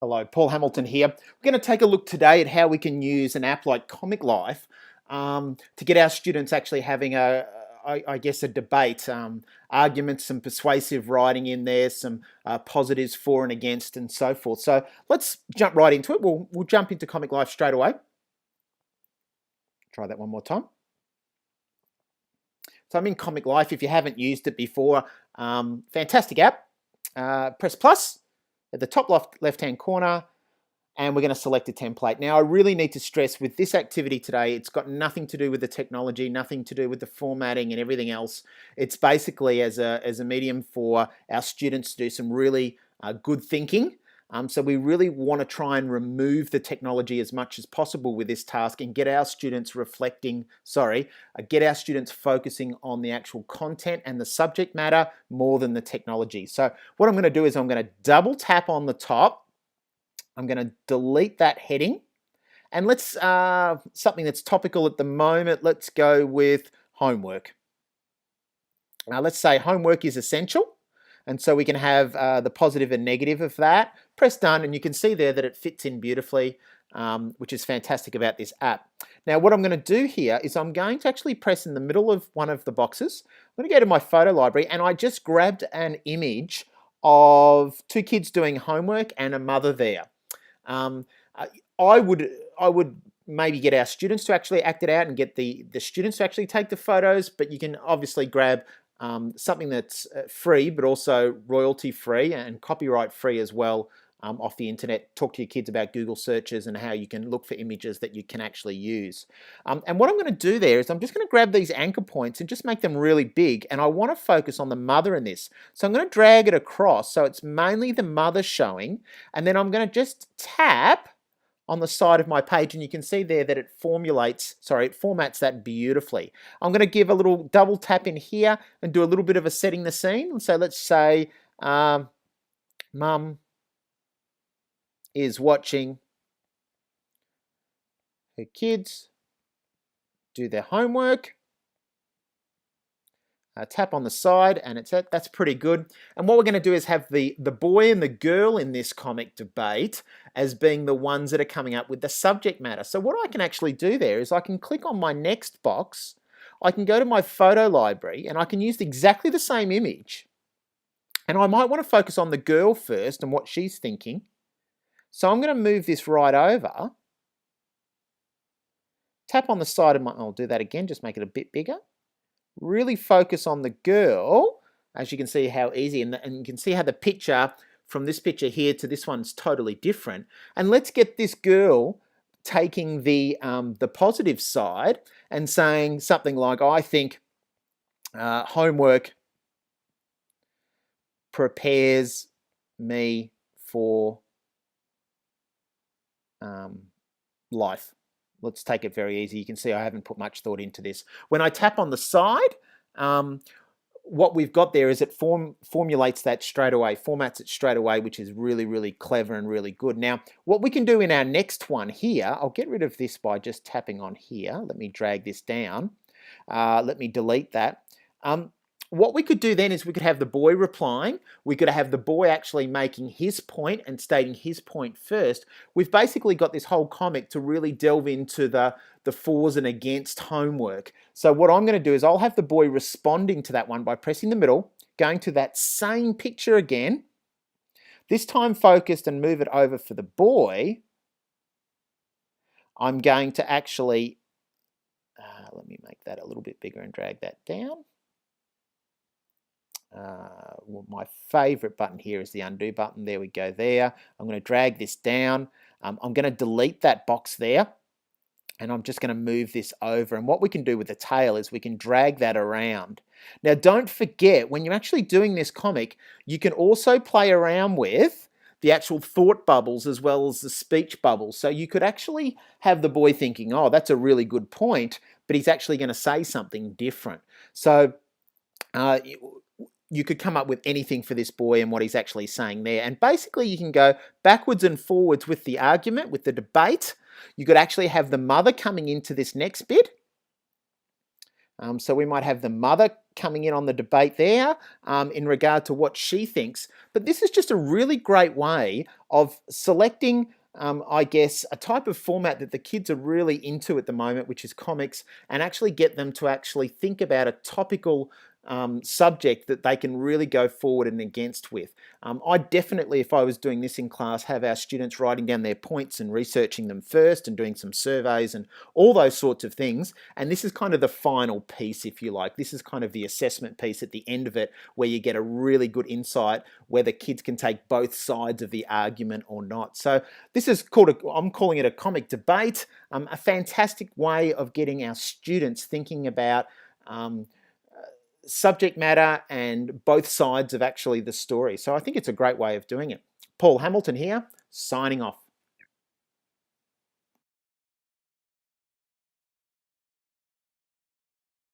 Hello, Paul Hamilton here. We're going to take a look today at how we can use an app like Comic Life to get our students actually having I guess, a debate, arguments, some persuasive writing in there, some positives for and against, and so forth. So let's jump right into it. We'll jump into Comic Life straight away. Try that one more time. So I'm in Comic Life. If you haven't used it before, fantastic app. Press plus at the top left-hand corner, and we're going to select a template. Now, I really need to stress with this activity today, it's got nothing to do with the technology, nothing to do with the formatting and everything else. It's basically as a medium for our students to do some really good thinking. So we really want to try and remove the technology as much as possible with this task and get our students get our students focusing on the actual content and the subject matter more than the technology. So what I'm going to do is I'm going to double tap on the top. I'm going to delete that heading. And let's, something that's topical at the moment, let's go with homework. Now let's say homework is essential. And so we can have the positive and negative of that. Press done, and you can see there that it fits in beautifully, which is fantastic about this app. Now, what I'm going to do here is I'm going to actually press in the middle of one of the boxes. I'm going to go to my photo library, and I just grabbed an image of two kids doing homework and a mother there. I would maybe get our students to actually act it out and get the students to actually take the photos, but you can obviously grab something that's free, but also royalty free and copyright free as well off the internet. Talk to your kids about Google searches and how you can look for images that you can actually use. And what I'm going to do there is I'm just going to grab these anchor points and just make them really big. And I want to focus on the mother in this. So I'm going to drag it across so it's mainly the mother showing. And then I'm going to just tap on the side of my page, and you can see there that it formats that beautifully. I'm going to give a little double tap in here and do a little bit of a setting the scene. So let's say mum is watching her kids do their homework. Tap on the side, and that's pretty good. And what we're going to do is have the boy and the girl in this comic debate as being the ones that are coming up with the subject matter. So what I can actually do there is I can click on my next box, I can go to my photo library, and I can use exactly the same image. And I might want to focus on the girl first and what she's thinking. So I'm going to move this right over, tap on the side of I'll do that again, just make it a bit bigger. Really focus on the girl, as you can see how easy, and you can see how the picture from this picture here to this one's totally different. And let's get this girl taking the positive side and saying something like, I think homework prepares me for life. Let's take it very easy. You can see I haven't put much thought into this. When I tap on the side, what we've got there is it formulates that straight away, formats it straight away, which is really, really clever and really good. Now, what we can do in our next one here, I'll get rid of this by just tapping on here. Let me drag this down. Let me delete that. What we could do then is we could have the boy replying. We could have the boy actually making his point and stating his point first. We've basically got this whole comic to really delve into the fors and against homework. So what I'm going to do is I'll have the boy responding to that one by pressing the middle, going to that same picture again, this time focused, and move it over for the boy. I'm going to actually, let me make that a little bit bigger and drag that down. Well, my favorite button here is the undo button. There we go there. I'm going to drag this down. I'm going to delete that box there, and I'm just going to move this over. And what we can do with the tail is we can drag that around. Now, don't forget, when you're actually doing this comic, you can also play around with the actual thought bubbles as well as the speech bubbles. So you could actually have the boy thinking, oh, that's a really good point, but he's actually going to say something different. So you could come up with anything for this boy and what he's actually saying there. And basically you can go backwards and forwards with the argument, with the debate. You could actually have the mother coming into this next bit. So we might have the mother coming in on the debate there in regard to what she thinks. But this is just a really great way of selecting, I guess, a type of format that the kids are really into at the moment, which is comics, and actually get them to actually think about a topical subject that they can really go forward and against with. I definitely, if I was doing this in class, have our students writing down their points and researching them first and doing some surveys and all those sorts of things. And this is kind of the final piece, if you like. This is kind of the assessment piece at the end of it, where you get a really good insight whether kids can take both sides of the argument or not. So this is called, I'm calling it a comic debate, a fantastic way of getting our students thinking about subject matter and both sides of actually the story. So I think it's a great way of doing it. Paul Hamilton here, signing off.